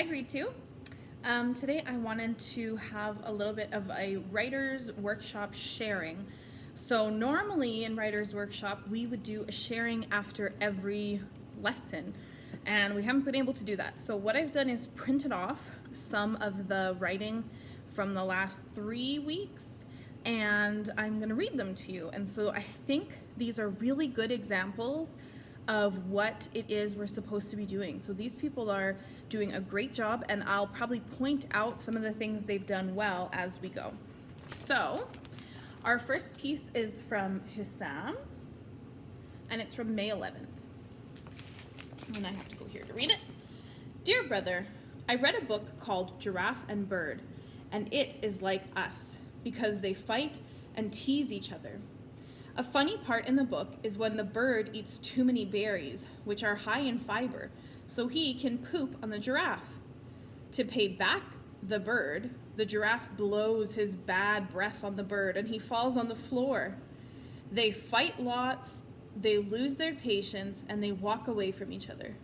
Hi, grade 2. Today I wanted to have a little bit of a writer's workshop sharing. So normally in writer's workshop, we would do a sharing after every lesson, and we haven't been able to do that. So what I've done is printed off some of the writing from the last 3 weeks, and I'm gonna read them to you. And so I think these are really good examples of what it is we're supposed to be doing. So these people are doing a great job, and I'll probably point out some of the things they've done well as we go. So our first piece is from Hussam, and it's from May 11th. And I have to go here to read it. Dear brother, I read a book called Giraffe and Bird, and it is like us because they fight and tease each other. A funny part in the book is when the bird eats too many berries, which are high in fiber, so he can poop on the giraffe. To pay back the bird, the giraffe blows his bad breath on the bird and he falls on the floor. They fight lots, they lose their patience, and they walk away from each other.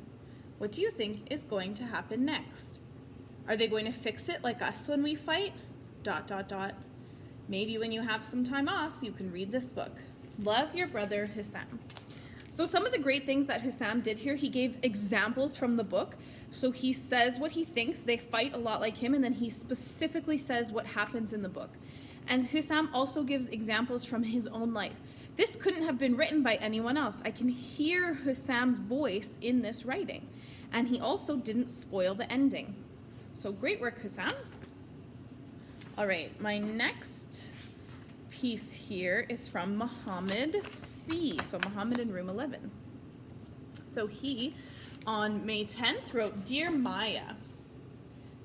What do you think is going to happen next? Are they going to fix it like us when we fight? ... Maybe when you have some time off, you can read this book. Love, your brother, Hussam. So some of the great things that Hussam did here, he gave examples from the book. So he says what he thinks, they fight a lot like him, and then he specifically says what happens in the book. And Hussam also gives examples from his own life. This couldn't have been written by anyone else. I can hear Hussam's voice in this writing. And he also didn't spoil the ending. So great work, Hussam. All right, my next piece here is from Muhammad C. So Muhammad in room 11. So he, on May 10th, wrote, Dear Maya,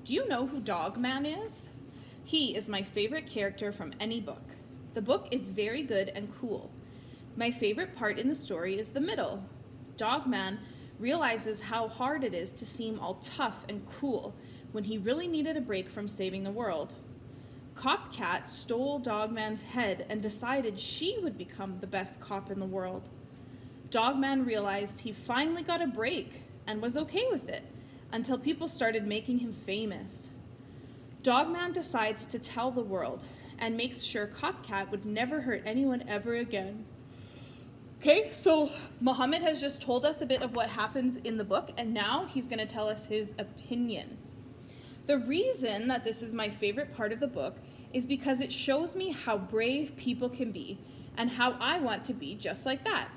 do you know who Dogman is? He is my favorite character from any book. The book is very good and cool. My favorite part in the story is the middle. Dogman realizes how hard it is to seem all tough and cool when he really needed a break from saving the world. Copcat stole Dogman's head and decided she would become the best cop in the world. Dogman realized he finally got a break and was okay with it until people started making him famous. Dogman decides to tell the world and makes sure Copcat would never hurt anyone ever again. Okay, so Muhammad has just told us a bit of what happens in the book, and now he's going to tell us his opinion. The reason that this is my favorite part of the book is because it shows me how brave people can be and how I want to be just like that.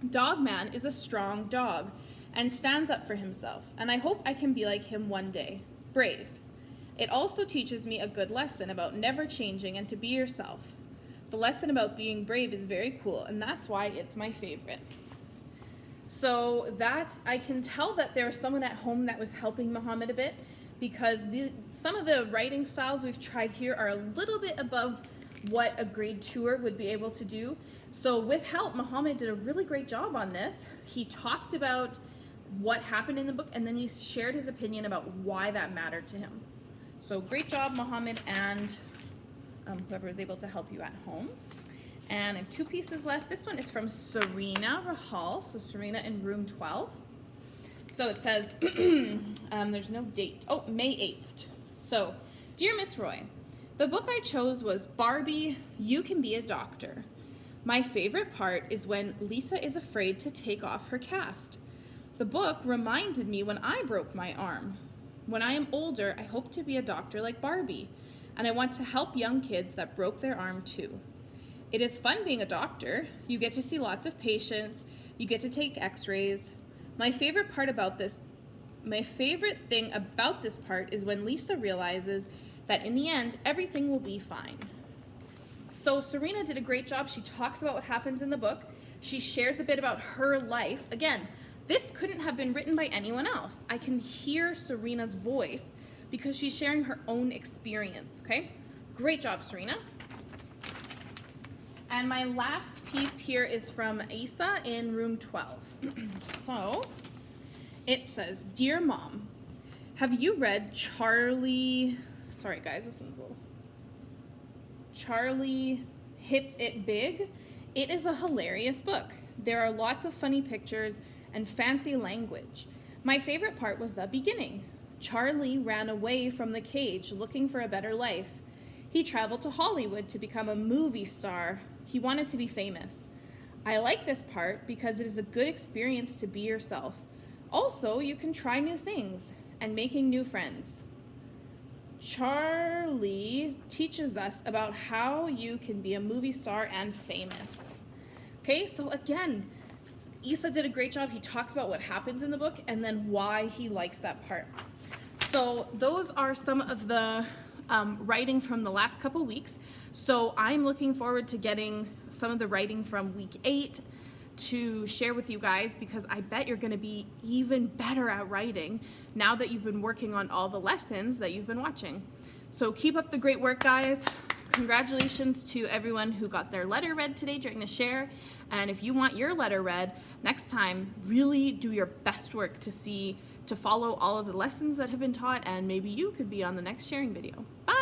Dogman is a strong dog and stands up for himself, and I hope I can be like him one day, brave. It also teaches me a good lesson about never changing and to be yourself. The lesson about being brave is very cool, and that's why it's my favorite. So that I can tell that there was someone at home that was helping Muhammad a bit, because some of the writing styles we've tried here are a little bit above what a grade 2er would be able to do. So with help, Muhammad did a really great job on this. He talked about what happened in the book, and then he shared his opinion about why that mattered to him. So great job, Muhammad, and whoever was able to help you at home. And I have 2 pieces left. This one is from Serena Rahal, so Serena in room 12. So it says, there's no date. Oh, May 8th. So, Dear Miss Roy, the book I chose was Barbie, You Can Be a Doctor. My favorite part is when Lisa is afraid to take off her cast. The book reminded me when I broke my arm. When I am older, I hope to be a doctor like Barbie, and I want to help young kids that broke their arm too. It is fun being a doctor. You get to see lots of patients. You get to take x-rays. My favorite thing about this part is when Lisa realizes that in the end, everything will be fine. So Serena did a great job. She talks about what happens in the book. She shares a bit about her life. Again, this couldn't have been written by anyone else. I can hear Serena's voice because she's sharing her own experience, okay? Great job, Serena. And my last piece here is from Asa in room 12. So it says, Dear Mom, have you read Charlie Hits It Big? It is a hilarious book. There are lots of funny pictures and fancy language. My favorite part was the beginning. Charlie ran away from the cage looking for a better life. He traveled to Hollywood to become a movie star. He wanted to be famous. I like this part because it is a good experience to be yourself. Also, you can try new things and making new friends. Charlie teaches us about how you can be a movie star and famous. Okay, so again, Isa did a great job. He talks about what happens in the book and then why he likes that part. So those are some of the writing from the last couple weeks. So I'm looking forward to getting some of the writing from week 8 to share with you guys, because I bet you're going to be even better at writing now that you've been working on all the lessons that you've been watching. So keep up the great work, guys. Congratulations to everyone who got their letter read today during the share. And if you want your letter read next time, really do your best work to follow all of the lessons that have been taught, and maybe you could be on the next sharing video. Bye.